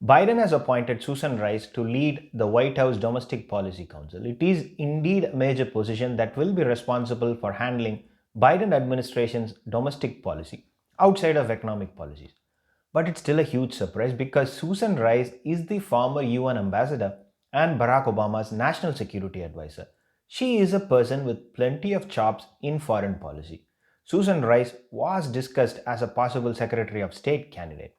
Biden has appointed Susan Rice to lead the White House Domestic Policy Council. It is indeed a major position that will be responsible for handling Biden administration's domestic policy outside of economic policies. But it's still a huge surprise because Susan Rice is the former UN ambassador and Barack Obama's national security advisor. She is a person with plenty of chops in foreign policy. Susan Rice was discussed as a possible Secretary of State candidate.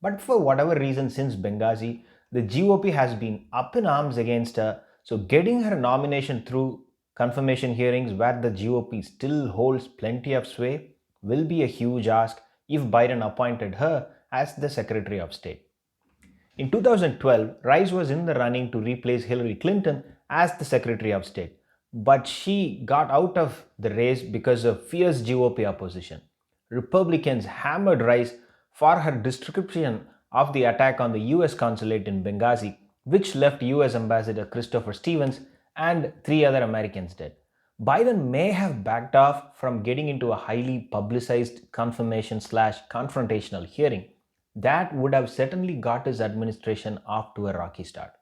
But for whatever reason, since Benghazi, the GOP has been up in arms against her. So, getting her nomination through confirmation hearings where the GOP still holds plenty of sway will be a huge ask if Biden appointed her as the Secretary of State. In 2012, Rice was in the running to replace Hillary Clinton as the Secretary of State, but she got out of the race because of fierce GOP opposition. Republicans hammered Rice for her description of the attack on the US consulate in Benghazi, which left US Ambassador Christopher Stevens and three other Americans dead. Biden may have backed off from getting into a highly publicized confirmation/confrontational hearing that would have certainly got his administration off to a rocky start.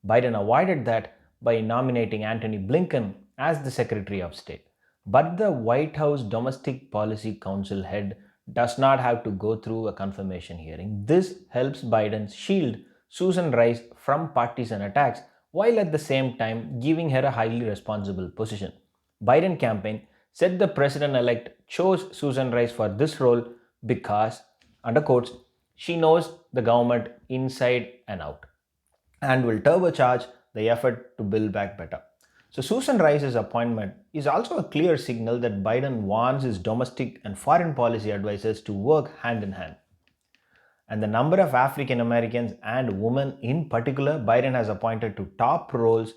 Biden avoided that by nominating Antony Blinken as the Secretary of State. But the White House Domestic Policy Council head does not have to go through a confirmation hearing. This helps Biden shield Susan Rice from partisan attacks while at the same time giving her a highly responsible position. Biden campaign said the president-elect chose Susan Rice for this role because, under quotes, she knows the government inside and out and will turbocharge the effort to build back better. So, Susan Rice's appointment is also a clear signal that Biden wants his domestic and foreign policy advisors to work hand in hand. And the number of African Americans and women in particular Biden has appointed to top roles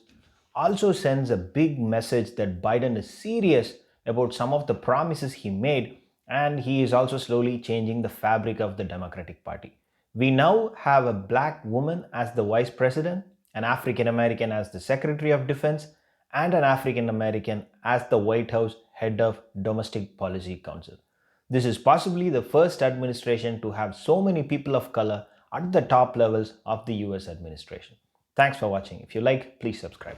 also sends a big message that Biden is serious about some of the promises he made, and he is also slowly changing the fabric of the Democratic Party. We now have a black woman as the vice president, an African American as the Secretary of Defense, and an African American as the White House head of Domestic Policy Council. This is possibly the first administration to have so many people of color at the top levels of the US administration. Thanks for watching. If you like, please subscribe.